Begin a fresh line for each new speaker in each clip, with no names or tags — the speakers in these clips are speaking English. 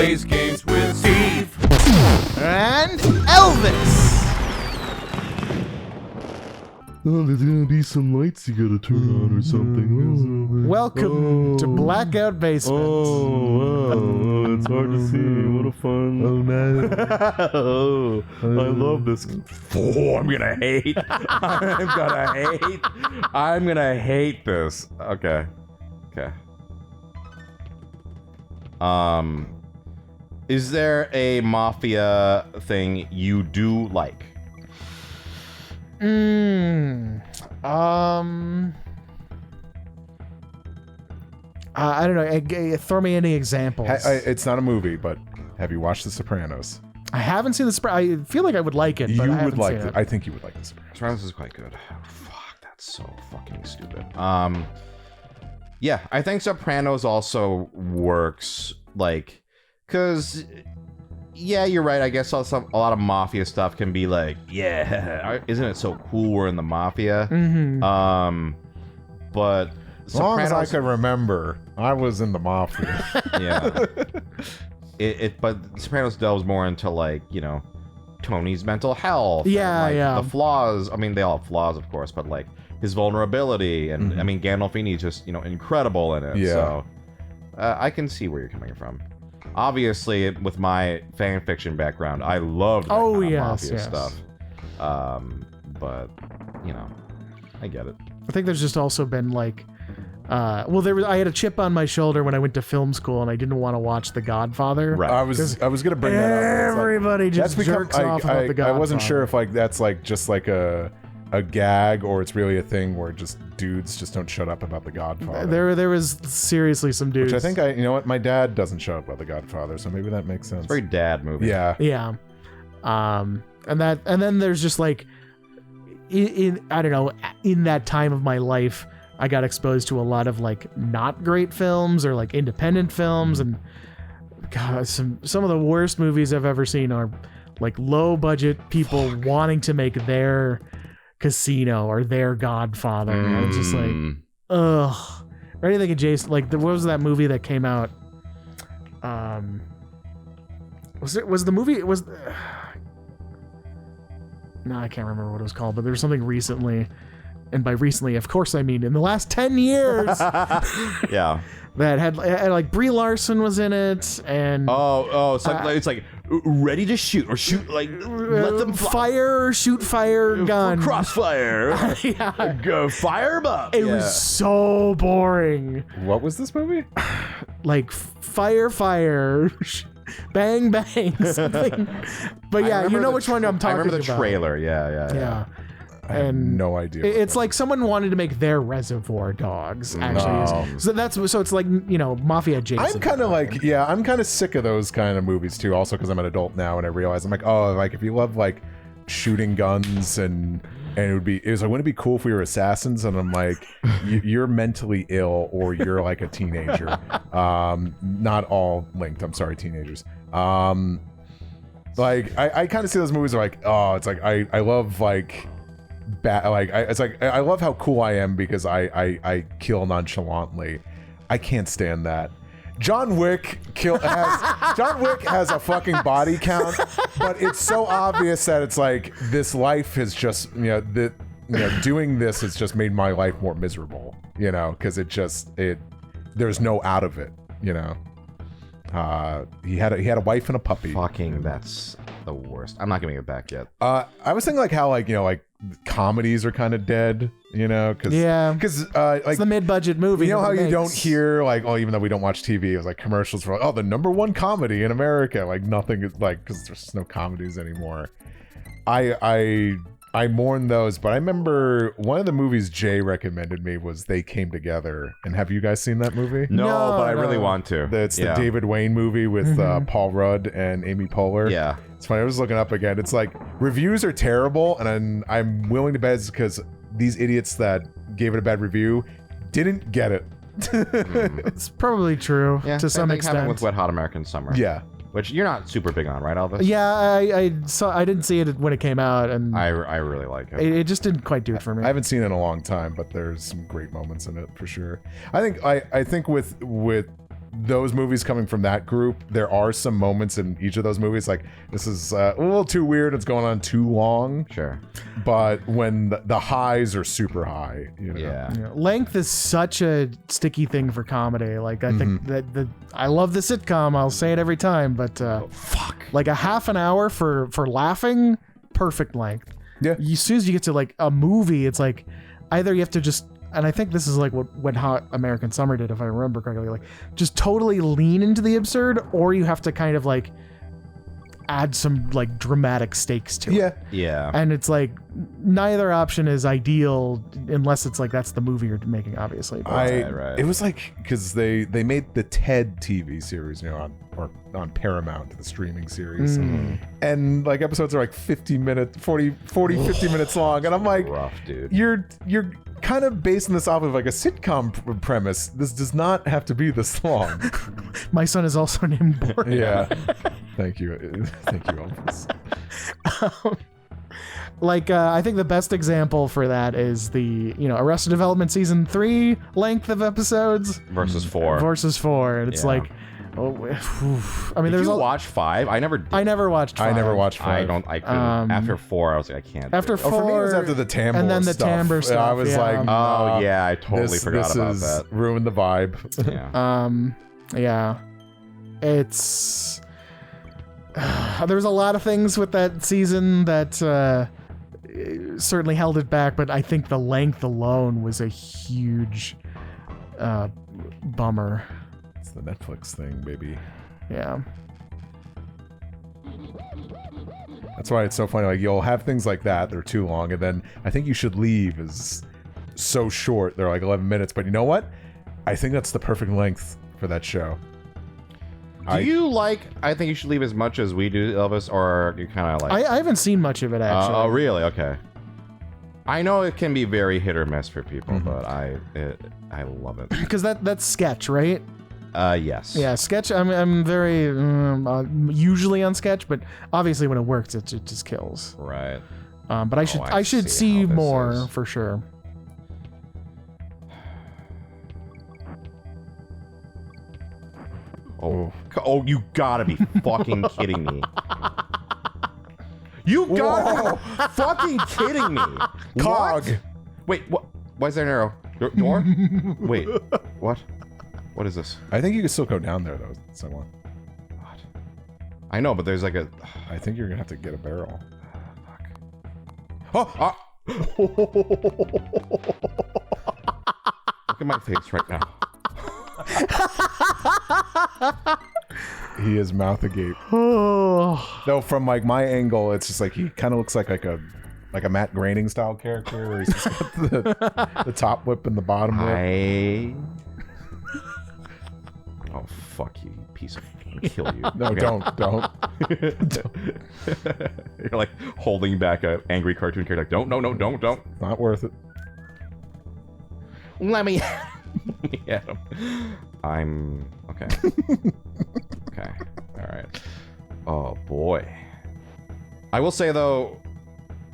plays games with Steve.
And Elvis.
Oh, there's gonna be some lights you gotta turn on or something.
Welcome to Blackout Basement.
Oh, it's hard to see. What a fun. Oh, man. I love this.
Oh, I'm gonna hate. I'm gonna hate this. Okay. Is there a Mafia thing you do like?
I don't know. Throw me any examples.
It's not a movie, but have you watched The Sopranos?
I haven't seen I feel like I would like it, but I haven't seen it.
I think you would like The Sopranos.
Sopranos is quite good. Fuck, that's so fucking stupid. Yeah, I think Sopranos also works, like, cause, yeah, you're right. I guess a lot of Mafia stuff can be like, yeah, isn't it so cool we're in the Mafia?
Mm-hmm.
But
As long as I can remember, I was in the Mafia.
Yeah. But Sopranos delves more into, like, you know, Tony's mental health.
Yeah,
and, like,
yeah.
the flaws. I mean, they all have flaws, of course, but, like, his vulnerability. And, I mean, Gandolfini's just, you know, incredible in it.
Yeah.
So I can see where you're coming from. Obviously, with my fan fiction background, I love that kind of Mafia stuff. But, you know, I get it.
I think there's just also been, like... I had a chip on my shoulder when I went to film school, and I didn't want to watch The Godfather.
Right.
I was gonna bring that up.
Everybody just jerks off about The Godfather.
I wasn't sure if like that's like just like a gag or it's really a thing where just dudes just don't shut up about The Godfather.
There was seriously some dudes.
Which I think you know what, my dad doesn't shut up about The Godfather, so maybe that makes sense.
It's a very dad movie.
Yeah.
Yeah. And then there's just like I don't know, in that time of my life, I got exposed to a lot of like not great films or like independent films, and God, some of the worst movies I've ever seen are like low budget people wanting to make their Casino or their Godfather. And it's just like, ugh. Or anything adjacent. Like, what was that movie that came out? No, I can't remember what it was called, but there was something recently. And by recently, of course, I mean in the last 10 years.
Yeah.
That had like Brie Larson was in it, and
it's like ready to shoot or shoot, like let them
shoot fire gun,
crossfire.
Yeah.
Go fire 'em up.
It was so boring.
What was this movie?
Like fire, bang bang. Something. But yeah, you know which one I'm talking about.
I remember the trailer. Yeah.
I have no idea.
It's like someone wanted to make their Reservoir Dogs, actually. So it's like, you know, Mafia adjacent.
I'm kind of like, I'm kind of sick of those kind of movies too, also because I'm an adult now and I realize I'm like, oh, like if you love like shooting guns and wouldn't it be cool if we were assassins? And I'm like, you're mentally ill or you're like a teenager. Not all linked. I'm sorry, teenagers. Like I kind of see those movies are like, oh, it's like I love like I love how cool I am because I kill nonchalantly. I can't stand that. John Wick has a fucking body count, but it's so obvious that it's like this life has just doing this has just made my life more miserable, because there's no out of it, he had a wife and a puppy.
Fucking, that's the worst. I'm not giving it back yet.
I was thinking like how like comedies are kind of dead, because
it's the mid-budget movie.
You know how you don't hear like, oh, even though we don't watch TV, it's like commercials for like, oh, the #1 comedy in America. Like nothing is like, because there's no comedies anymore. I mourn those, but I remember one of the movies Jay recommended me was They Came Together. And have you guys seen that movie?
No, but I really want to.
It's the David Wayne movie with Paul Rudd and Amy Poehler.
Yeah.
It's funny. I was looking up again. It's like reviews are terrible, and I'm willing to bet it's because these idiots that gave it a bad review didn't get it.
It's probably true to some extent.
Happened with Wet Hot American Summer.
Yeah.
Which you're not super big on, right, Elvis?
Yeah, I didn't see it when it came out, and
I really like it.
It just didn't quite do it for me.
I haven't seen it in a long time, but there's some great moments in it for sure. I think with those movies coming from that group, there are some moments in each of those movies like this is a little too weird, it's going on too long.
Sure.
But when the highs are super high, you know.
Yeah.
Length is such a sticky thing for comedy. Like I think that I love the sitcom. I'll say it every time, but like a half an hour for laughing, perfect length.
Yeah.
As soon as you get to like a movie, it's like either you have to just, and I think this is like what Hot American Summer did, if I remember correctly, like just totally lean into the absurd, or you have to kind of like add some like dramatic stakes to it.
Yeah.
And it's like neither option is ideal unless it's like that's the movie you're making, obviously. But
right.
It was like because they made the TED TV series, you know, on Paramount, the streaming series, and like episodes are like 50 minutes 50 minutes long, and I'm like,
rough, dude.
you're kind of basing this off of like a sitcom premise. This does not have to be this long.
my son is also named Boris.
Yeah. Thank you, Elvis.
I think the best example for that is the Arrested Development season 3 length of episodes
versus 4.
And it's like, I mean,
Did
there's
you watch 5? I never did.
I never watched 5.
I never watched 5.
I couldn't. After 4, I was like, I can't.
After
do it.
4,
for me, it was after the timbre
and then the
stuff.
timbre stuff.
I was like,
oh yeah, I totally forgot about that.
Ruined the vibe.
Yeah.
Yeah, it's there's a lot of things with that season that certainly held it back, but I think the length alone was a huge bummer.
It's the Netflix thing, baby.
Yeah.
That's why it's so funny. Like you'll have things like that, they're too long, and then I think You Should Leave is so short. They're like 11 minutes, but you know what? I think that's the perfect length for that show.
Do you like I Think You Should Leave as much as we do, Elvis, or you kind of like...
I haven't seen much of it, actually.
Oh, really? Okay. I know it can be very hit or miss for people, but I love it.
Because that's sketch, right?
Yes.
Yeah, sketch. I'm very usually on sketch, but obviously when it works, it just kills.
Right.
But I should
see
see
how this
more
is.
for sure.
Oh, you gotta be fucking kidding me. You gotta be fucking kidding me.
Cog.
What? Wait, what? Why is there an arrow? Door? Wait, what? What is this?
I think you can still go down there though, someone.
What? I know, but there's like a...
I think you're gonna have to get a barrel.
Oh! Look at my face right now.
He is mouth agape.
Oh,
Though from like my angle, it's just like he kind of looks like a Matt Groening style character where he's just got the top lip and the bottom lip.
Oh, fuck you, you piece of... I'm gonna kill you.
No,
Okay.
don't.
You're like holding back an angry cartoon character. Like, don't.
Not worth it.
Let me at him. I'm... Okay. Okay. Alright. Oh, boy. I will say, though,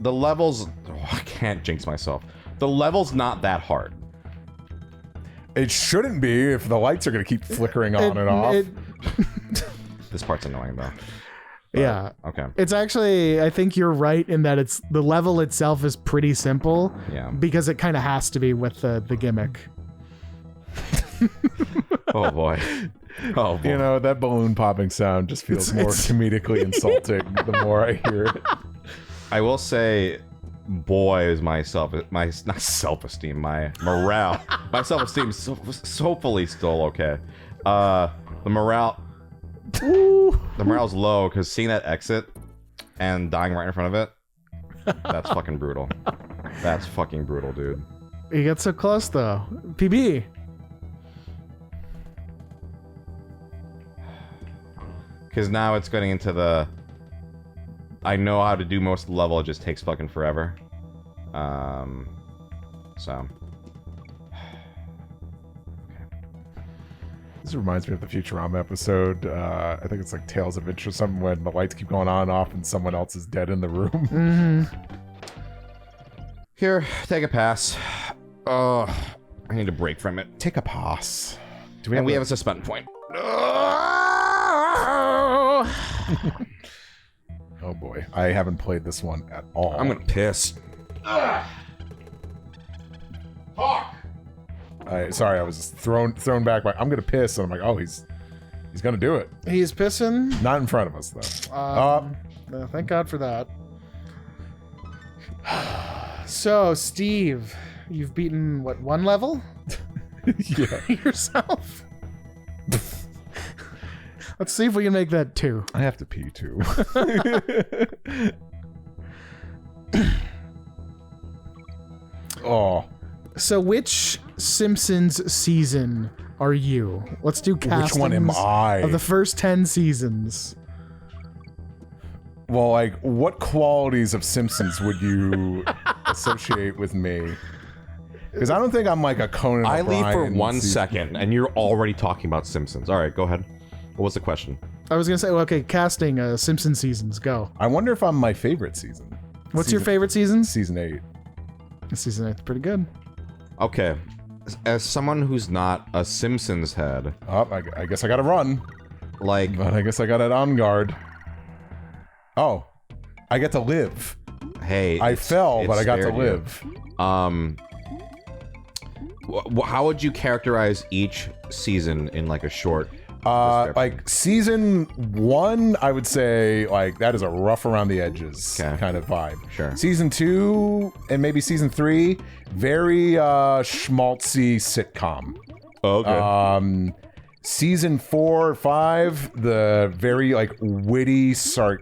the levels... Oh, I can't jinx myself. The level's not that hard.
It shouldn't be if the lights are going to keep flickering on and off.
This part's annoying, though.
Yeah.
Okay.
It's actually, I think you're right in that it's the level itself is pretty simple.
Yeah.
Because it kind of has to be with the gimmick.
Oh, boy. Oh, boy.
You know, that balloon popping sound just feels more comedically insulting the more I hear it.
I will say, boy, is my not self-esteem, my morale, my self-esteem is hopefully still okay. The morale's low because seeing that exit and dying right in front of it, that's fucking brutal. That's fucking brutal, dude.
You get so close though. PB.
Because now it's getting into the... I know how to do most of the level, it just takes fucking forever. So...
This reminds me of the Futurama episode. I think it's like Tales of Interest, something when the lights keep going on and off and someone else is dead in the room.
Mm-hmm.
Here, take a pass. Oh, I need a break from it.
Take a pass.
We have a suspend point.
Oh boy, I haven't played this one at all.
I'm gonna piss.
Sorry, I was just thrown back by. I'm gonna piss, and I'm like, oh, he's gonna do it.
He's pissing.
Not in front of us though.
Thank God for that. So, Steve, you've beaten what, one level?
Yeah.
Yourself. Let's see if we can make that 2.
I have to pee too. Oh.
So, which Simpsons season are you? Let's do castings
Which one am I?
of the first 10 seasons.
Well, like, what qualities of Simpsons would you associate with me? Because I don't think I'm like a Conan
I
O'Brien.
leave for 1 second, and you're already talking about Simpsons. All right, go ahead. What was the question?
I was gonna say, well, okay, casting Simpson seasons. Go.
I wonder if I'm my favorite season.
What's your favorite season?
Season 8.
Season 8's pretty good.
Okay, as someone who's not a Simpsons head,
Oh, I guess I gotta run.
like,
But I guess I got it on guard. Oh, I get to live.
hey,
I fell, but
it's
I got to
spared you.
live.
How would you characterize each season in like a short? description?
Like season 1, I would say like that is a rough around the edges kind of vibe.
Sure.
Season 2 and maybe season 3, very schmaltzy sitcom.
Okay.
Season 4 or 5, the very like witty,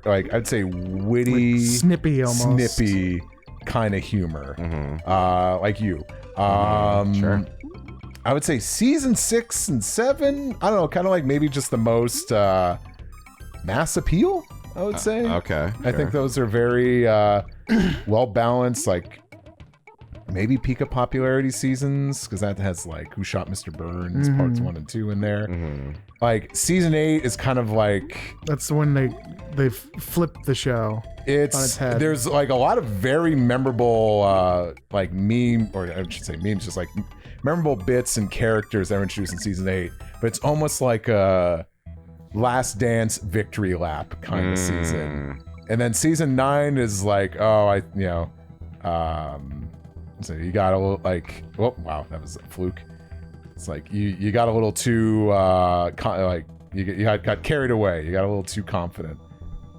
like I'd say witty,
Snippy almost.
snippy kind of humor. Like you.
Sure.
I would say season 6 and 7, I don't know, kind of like maybe just the most mass appeal, I would say.
Okay.
I think those are very well balanced, like maybe peak of popularity seasons, because that has like Who Shot Mr. Burns parts 1 and 2 in there. Like season 8 is kind of like
That's when they flipped the show. On its head.
There's like a lot of very memorable like meme, or I should say memes, just like memorable bits and characters that were introduced in season 8, but it's almost like a Last Dance victory lap kind of season. And then season 9 is like, so you got a little like, oh wow, that was a fluke. It's like you got a little too like you got carried away. You got a little too confident,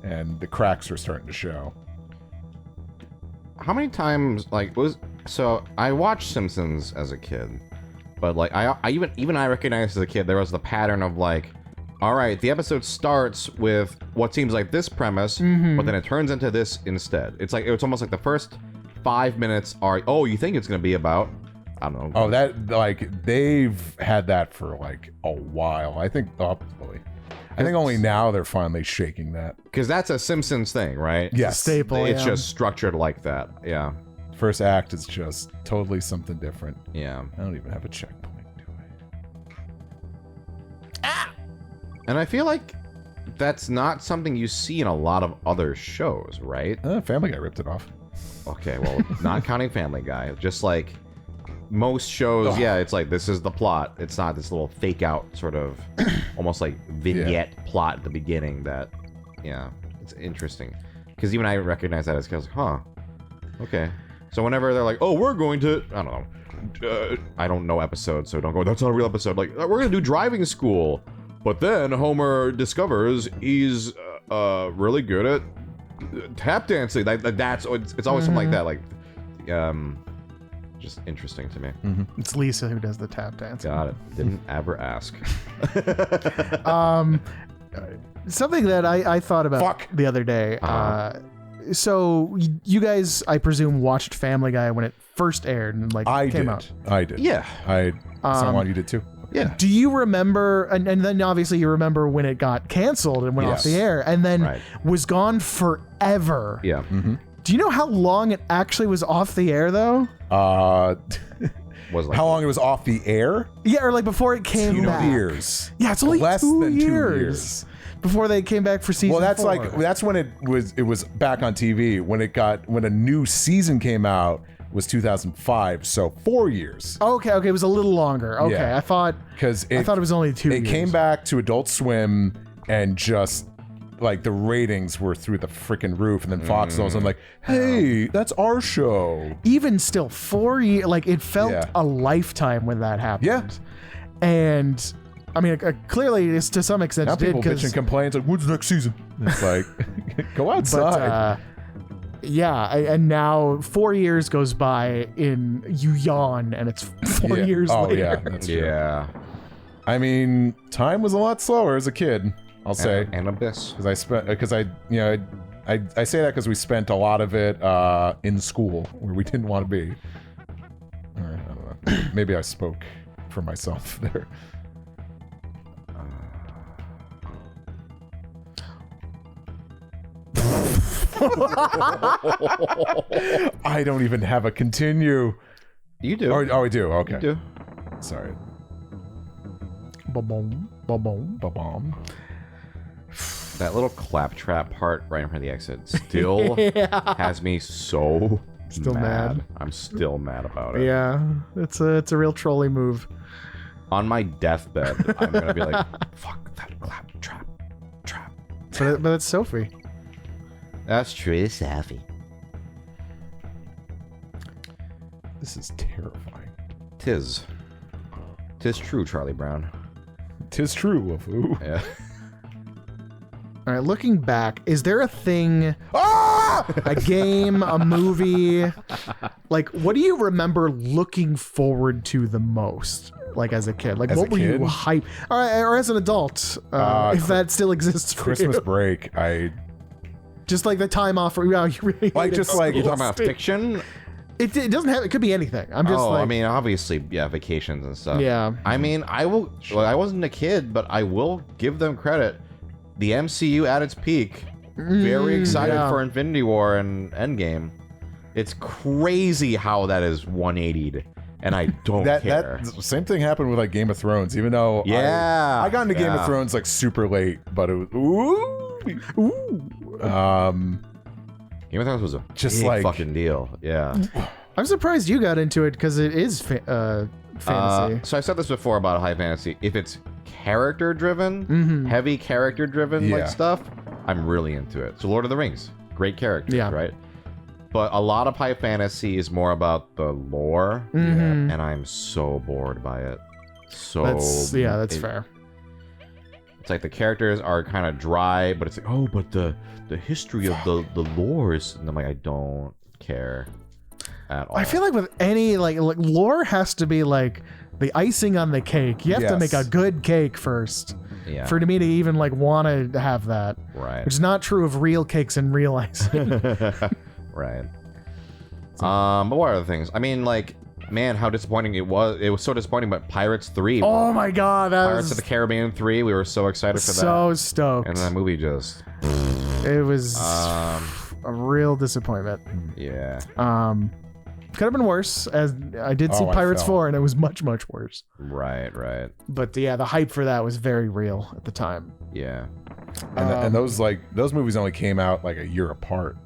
and the cracks were starting to show.
How many times so I watched Simpsons as a kid, but like I even I recognized as a kid there was the pattern of like, all right, the episode starts with what seems like this premise, but then it turns into this instead. It's almost like the first 5 minutes are, oh, you think it's gonna be about, I don't know.
Oh, that like they've had that for like a while. I think only now they're finally shaking that.
Because that's a Simpsons thing, right?
Yes.
Staple.
It's
yeah.
just structured like that. Yeah.
First act is just totally something different.
Yeah.
I don't even have a checkpoint, do I?
And I feel like that's not something you see in a lot of other shows, right?
Family Guy ripped it off.
Okay, well, not counting Family Guy. Just like most shows, yeah, it's like this is the plot. It's not this little fake out sort of almost like vignette plot at the beginning that, yeah, it's interesting. Because even I recognize that as I was like, huh, okay. So whenever they're like, oh, we're going to, I don't know, I don't know episodes, so don't go, that's not a real episode. Like, we're going to do driving school. But then Homer discovers he's really good at tap dancing. It's always something like that. Like, just interesting to me.
It's Lisa who does the tap dance.
Got it. Didn't ever ask.
Something that I thought about the other day. So you guys, I presume, watched Family Guy when it first aired and came out.
I did.
Yeah.
Someone you did too.
Yeah.
Do you remember, and then obviously you remember when it got canceled and went off the air and then was gone forever.
Yeah.
Do you know how long it actually was off the air though?
Was like,
How long it was off the air?
Yeah, or like before it came
2
back.
years.
Yeah, it's only
Less
2
than 2
years.
years.
Before they came back for season
Well, that's
4.
that's when it was back on TV. When a new season came out, was 2005, so 4 years.
Okay, it was a little longer. Okay,
Yeah.
I thought it was only 2 years.
It came back to Adult Swim and just like the ratings were through the freaking roof, and then Fox was like, "Hey, that's our show."
Even still, 4 years, like it felt
Yeah.
a lifetime when that happened.
Yeah.
And I mean, clearly, it's to some extent
Now
it did
people bitch and
because,
complain. It's like, "When's the next season?" It's like, go outside.
and now 4 years goes by in you yawn, and it's 4 years
Oh
later.
yeah, that's true.
Yeah.
I mean, time was a lot slower as a kid. I'll say.
And Abyss.
Because I say that because we spent a lot of it in school where we didn't want to be. Or, I don't know. Maybe I spoke for myself there. I don't even have a continue.
You do.
Oh, we do. Okay.
You do.
Sorry.
Ba-boom, ba-boom.
Ba-bomb.
That little claptrap part right in front of the exit still has me so
Still mad.
I'm still mad about it.
Yeah, it's a real trolley move.
On my deathbed, I'm gonna be like, "Fuck that claptrap, trap."
But it's Sophie.
That's true. It's Safi.
This is terrifying.
Tis true, Charlie Brown.
'Tis true, Woofu.
Yeah.
All right, looking back, is there a thing,
Ah!
a game, a movie, like what do you remember looking forward to the most? Like as a kid, like
As
what
a
were you
kid?
hype, or as an adult, if that still exists for
Christmas
you?
break.
Just like the time off, you really
Like,
hated
just
school.
like-
You talking about fiction?
It doesn't have. It could be anything. I'm just like.
I mean, obviously, yeah, vacations and stuff.
Yeah.
I mean, I will. Well, I wasn't a kid, but I will give them credit. The MCU at its peak. Very excited
yeah.
for Infinity War and Endgame. It's crazy how that is 180'd, and I don't care.
That same thing happened with like Game of Thrones. Even though
Yeah,
I got into Game of
yeah.
Thrones like super late, but it was
Ooh.
Game of Thrones was a
Just
big
like-
fucking deal. Yeah.
I'm surprised you got into it because it is fantasy.
So I said this before about high fantasy. If it's character driven, heavy character driven
Yeah.
like stuff, I'm really into it. So Lord of the Rings, great characters,
Yeah.
right? But a lot of high fantasy is more about the lore,
Mhm.
and I'm so bored by it. So
That's fair.
It's like the characters are kind of dry, but it's like, oh, but the history of the lore is, and I'm like, I don't care at all.
I feel like with any like lore has to be like the icing on the cake. You have to make a
Yes.
good cake first
yeah,
for me to even like want to have that.
right.
Which is not true of real cakes and real icing.
Right. But what other things? I mean, like, man, how disappointing it was. It was so disappointing, but Pirates 3.
Oh my god, that
Pirates
was
of the Caribbean 3, we were so excited for
so
that.
stoked.
And that movie just,
It was
um,
a real disappointment.
yeah.
Could have been worse, as I did see
Oh, I
Pirates
fell.
4 and it was much worse.
Right, right.
But yeah, the hype for that was very real at the time.
Yeah.
and those movies only came out like a year apart.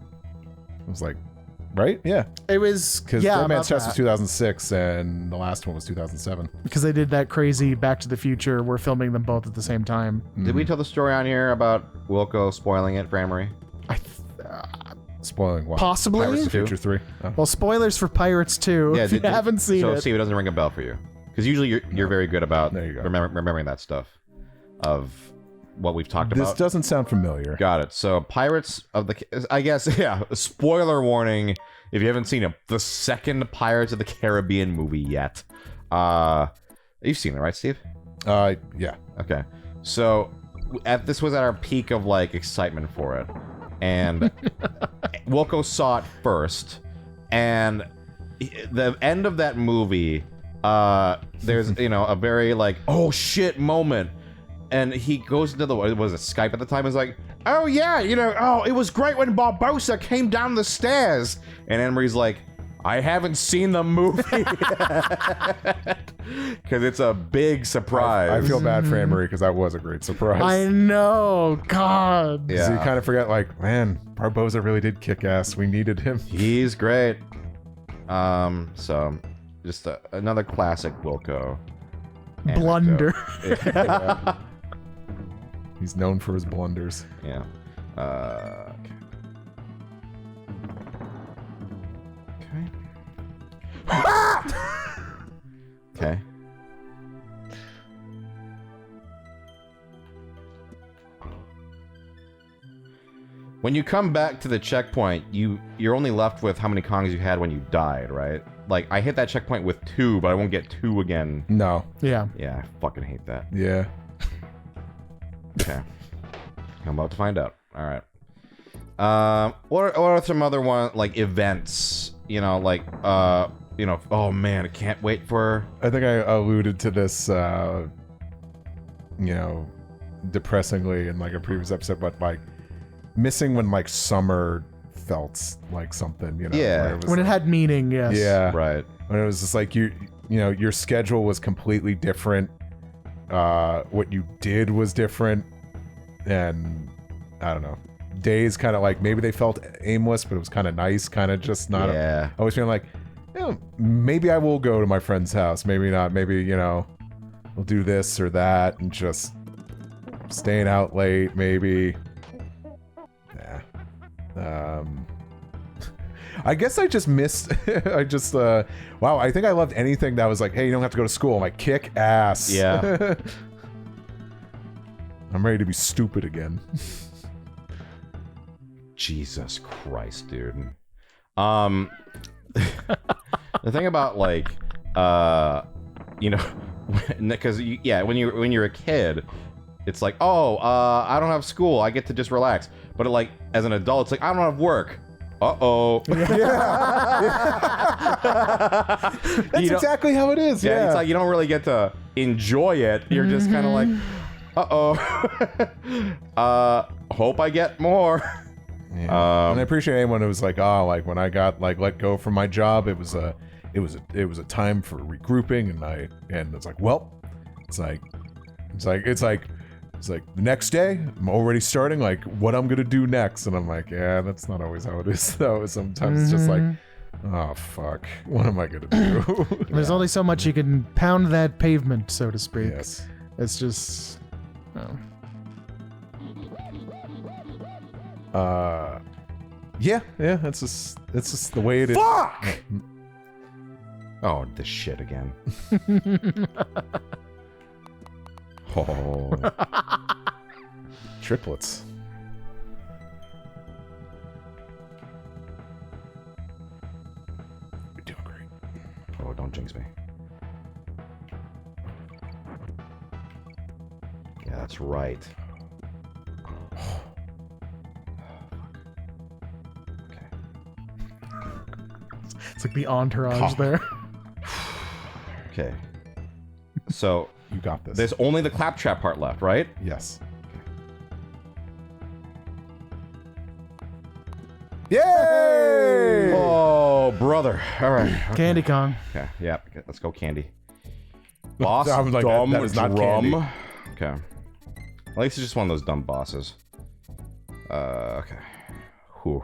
It was like, right? Yeah,
It was
because
yeah,
Dead
about
Man's Chest was
that.
2006, and the last one was 2007.
Because they did that crazy Back to the Future. We're filming them both at the same time.
Did we tell the story on here about Wilco spoiling it for Amory?
Spoiling what?
Possibly.
Pirates of the Future 3. Oh.
Well, spoilers for Pirates 2. if you haven't seen
so
it.
see, it doesn't ring a bell for you. Because usually you're very good about
There you go.
remembering that stuff of what we've talked
This
about.
doesn't sound familiar.
Got it. So Pirates of the... I guess, yeah, spoiler warning if you haven't seen it. The second Pirates of the Caribbean movie yet. You've seen it, right, Steve?
Yeah.
Okay. So this was at our peak of like excitement for it. And Wilco saw it first. And the end of that movie, there's, a very like, oh shit moment. And he goes into was it Skype at the time? Is like, oh yeah, it was great when Barbossa came down the stairs. And Emery's like, I haven't seen the movie because it's a big surprise.
I feel bad for Anne-Marie because that was a great surprise.
I know. God.
Yeah.
So you kind of forget, like, man, Barbosa really did kick ass. We needed him.
He's great. So just another classic Wilco
Blunder.
anecdote.
He's known for his blunders.
Yeah. Okay. Okay. When you come back to the checkpoint, you're only left with how many Kongs you had when you died, right? Like, I hit that checkpoint with 2, but I won't get 2 again.
No.
Yeah.
Yeah, I fucking hate that.
Yeah.
Okay. I'm about to find out. All right. What are some other events? Like, oh man, I can't wait for...
I think I alluded to this, depressingly in like a previous episode, but like missing when like summer felt like something,
Yeah.
where it was
When it
like-
had meaning, yes.
Yeah.
Right.
When it was just like your schedule was completely different. What you did was different, and I don't know. Days kind of like maybe they felt aimless, but it was kind of nice, kind of just not.
Yeah.
Always feeling like, maybe I will go to my friend's house. Maybe not. Maybe we'll do this or that, and just staying out late. Maybe. Yeah. I guess I just missed. Wow. I think I loved anything that was like, hey, you don't have to go to school. I'm like, kick ass.
Yeah.
I'm ready to be stupid again.
Jesus Christ, dude. The thing about because when you're a kid, it's like, I don't have school, I get to just relax. But as an adult, it's like, I don't have work. Uh-oh.
That's exactly how it is.
Yeah,
Yeah.
it's like you don't really get to enjoy it. You're just kind of like, uh-oh. Hope I get more.
Yeah. And I appreciate anyone who was like, when I got let go from my job, it was a time for regrouping, and it's like, well, it's like the next day I'm already starting what I'm gonna do next, and I'm like, yeah, that's not always how it is though. Sometimes it's just like, oh fuck, what am I gonna do?
There's only so much you can pound that pavement, so to speak.
Yes.
It's just... Oh.
Yeah, that's just the way it is.
Fuck! Oh, this shit again. Oh.
Triplets. You're doing great.
Oh, don't jinx me. Yeah, that's right. Okay.
It's like the entourage there.
Okay. So
You got this.
there's only the claptrap part left, right?
Yes. Yay!
Oh, brother. All right. Okay.
Candy Kong.
Okay. Yeah. Okay, let's go, Candy. Boss,
I was like,
dumb
that is not
drum.
Candy.
Okay. At least it's just one of those dumb bosses. Okay. Whew.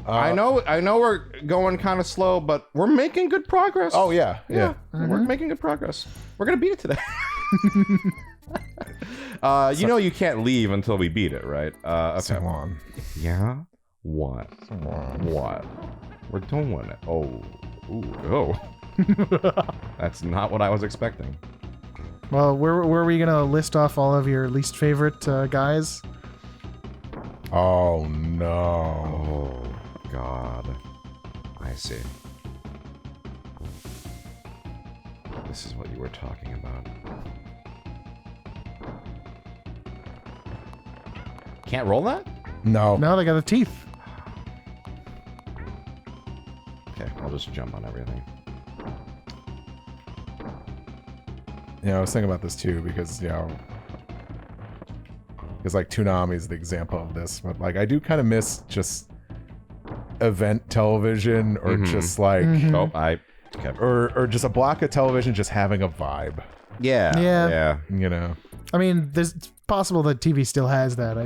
I know we're going kind of slow, but we're making good progress.
Oh yeah, yeah.
We're making good progress. We're gonna beat it today. You can't leave until we beat it, right? Okay.
So long.
Yeah. What? What? We're doing it. Oh. Ooh. Oh. That's not what I was expecting.
Well, where are we gonna list off all of your least favorite guys?
Oh no.
Oh God. I see. This is what you were talking about. Can't roll that?
No.
No, they got the teeth.
Okay, I'll just jump on everything.
I was thinking about this too because Toonami is the example of this, but I do kind of miss just event television or just
Oh, okay.
or just a block of television just having a vibe.
Yeah.
Yeah.
I mean, it's possible that TV still has that.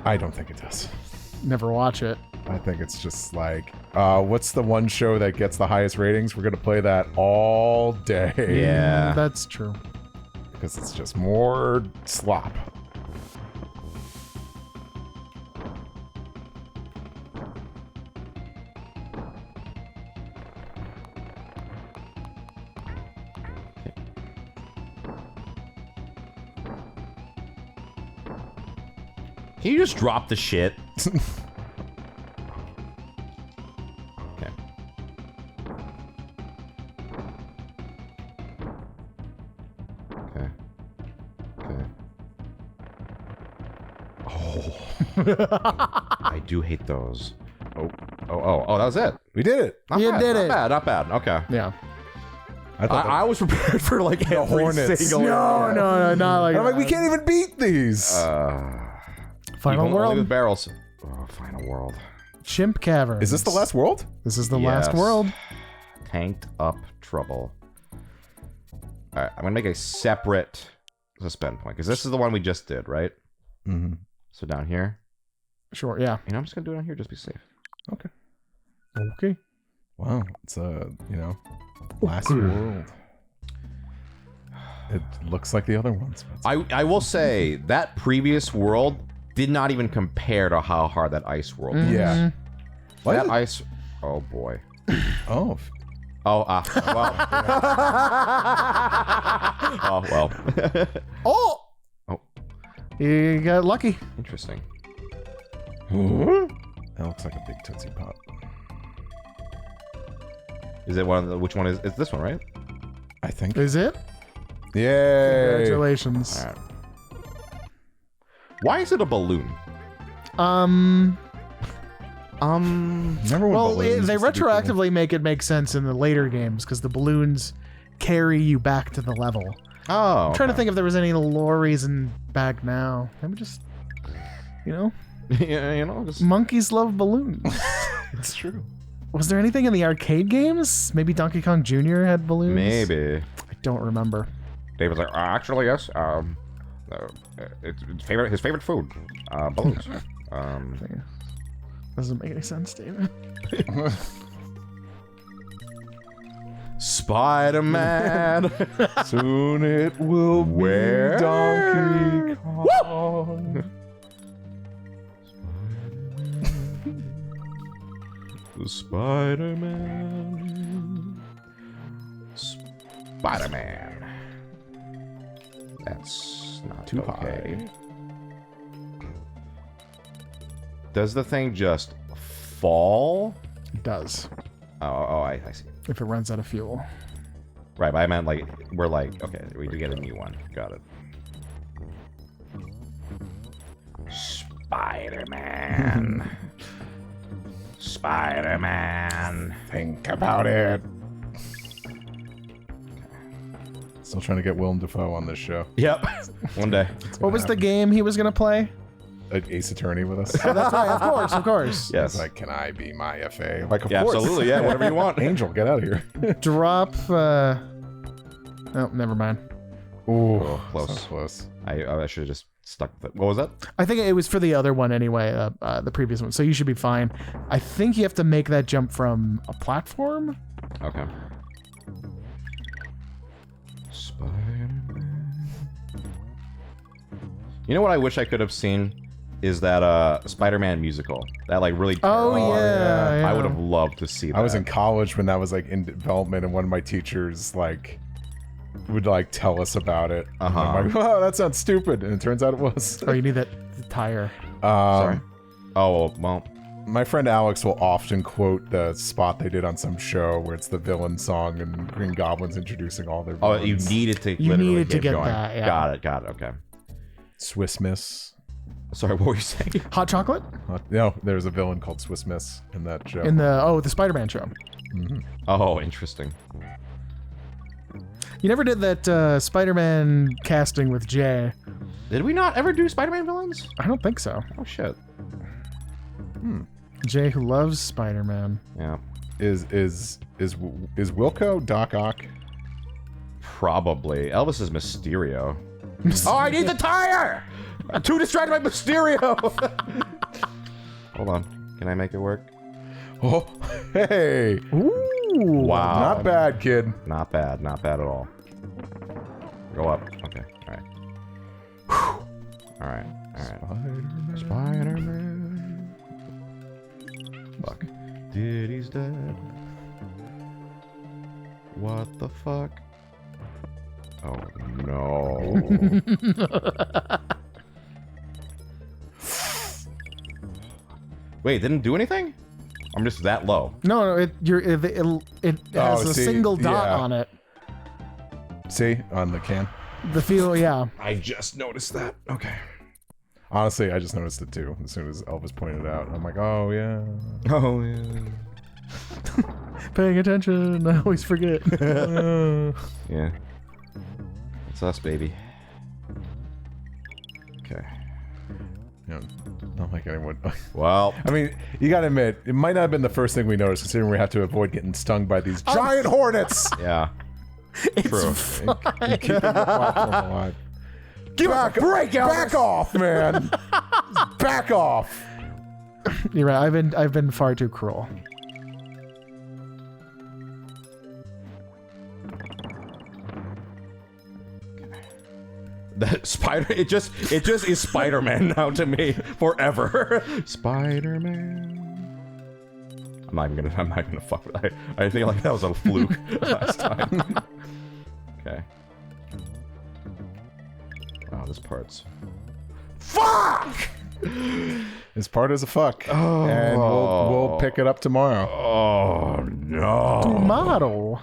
I don't think it does.
never watch it.
I think it's just like, what's the one show that gets the highest ratings? We're gonna play that all day.
Yeah.
That's true.
Because it's just more slop.
Can you just drop the shit? Okay. Okay. Okay. Oh. I do hate those. Oh, that was it.
We did it.
Not
You
bad,
did
not
it.
bad, not bad. Okay.
Yeah.
I was prepared for like every
Hornets.
single.
No, not like.
I'm like, we can't even beat these.
Final
Only
World.
with barrels. Oh, Final World.
Chimp Cavern.
Is this the last world?
This is the
Yes.
last world.
Tanked up trouble. All right, I'm gonna make a separate suspend point because this is the one we just did, right?
Mm-hmm.
So down here,
Sure. Yeah.
you know, I'm just gonna do it on here, just be safe.
Okay.
Okay.
Wow. It's last world. It looks like the other ones.
I will say that previous world did not even compare to how hard that ice world was.
Yeah. Why
That
did-
ice. Oh boy.
Oh.
Oh, well.
Oh.
Oh.
You got lucky.
Interesting.
That looks like a big Tootsie Pop.
Is it one of the? Which one is? It's this one, right?
I think.
Is it?
Yay!
Congratulations.
All right. Why is it a balloon?
Remember when
Well,
balloons
they
used to be cool?
retroactively make sense in the later games because the balloons carry you back to the level.
Oh.
I'm trying to think if there was any lore reason back now. Maybe just,
Yeah, just
monkeys love balloons.
It's true.
Was there anything in the arcade games? Maybe Donkey Kong Jr. had balloons?
maybe.
I don't remember.
David's like, actually, yes. It's his favorite food, balloons.
Doesn't make any sense, David.
Spider-Man.
Soon it will
Where?
be Donkey Kong.
Spider-Man. Spider-Man. That's not
Too
okay.
high.
Does the thing just fall?
It does.
Oh, I see.
If it runs out of fuel.
Right, but I meant like we're like okay, we do get a new one. Got it. Spider-Man. Spider-Man.
Think about it. Still trying to get Willem Dafoe on this show.
Yep. One day.
What was the game he was going to play?
Ace Attorney with us.
Oh, that's right. Of course.
Yes.
He's like, can I be Maya Fey? I'm like, of
Yeah,
course.
absolutely. Yeah, whatever you want.
Angel, get out of here.
Drop. Oh, never mind.
Ooh,
Oh, close.
so close.
I should have just stuck with it. What was that?
I think it was for the other one anyway, the previous one. So you should be fine. I think you have to make that jump from a platform.
Okay. Spider-Man. You know what I wish I could have seen is that Spider-Man musical. That like really.
Oh, yeah.
I would have loved to see that.
I was in college when that was like in development, and one of my teachers like would like tell us about it. And I'm like, oh, that sounds stupid, and it turns out it was.
Oh, you need that tire.
Sorry. Oh well.
My friend Alex will often quote the spot they did on some show where it's the villain song and Green Goblin's introducing all their
Oh,
villains.
you needed to.
You
literally
needed to get
going.
that, yeah.
Got it. Okay.
Swiss Miss.
Sorry, what were you saying?
Hot chocolate?
No, there's a villain called Swiss Miss in that show.
In the Spider-Man show.
Oh, interesting.
You never did that Spider-Man casting with Jay.
Did we not ever do Spider-Man villains?
I don't think so.
Oh shit.
Jay, who loves Spider-Man.
Yeah.
Is Wilco Doc Ock?
Probably. Elvis is Mysterio. Oh, I need the tire! I'm too distracted by Mysterio! Hold on. Can I make it work?
Oh, hey.
Ooh.
Wow.
Not bad, kid.
Not bad. Not bad at all. Go up. Okay. All right. All right. All right. Spider-Man. Fuck. Diddy's dead. What the fuck? Oh no. Wait, it didn't do anything? I'm just that low.
No, it has a
see,
single dot
yeah.
on it.
See? On the can.
The feel, yeah.
I just noticed that. Okay.
Honestly, I just noticed it too. As soon as Elvis pointed it out, I'm like, oh yeah.
Oh yeah.
Paying attention, I always forget.
Yeah. It's us, baby. Okay.
Yeah, not like anyone.
Well,
I mean, you gotta admit, it might not have been the first thing we noticed, considering we have to avoid getting stung by these giant hornets.
yeah. True.
And keeping the platform alive. Give back, back off, man. Back off.
You're right. I've been far too cruel.
That spider, it just is Spider-Man now to me forever. Spider-Man. I'm not gonna fuck with that. I feel like that was a fluke last time. Okay. Wow, this part's.
Fuck. This part is a fuck,
Oh.
and we'll pick it up tomorrow.
Oh no.
Tomorrow.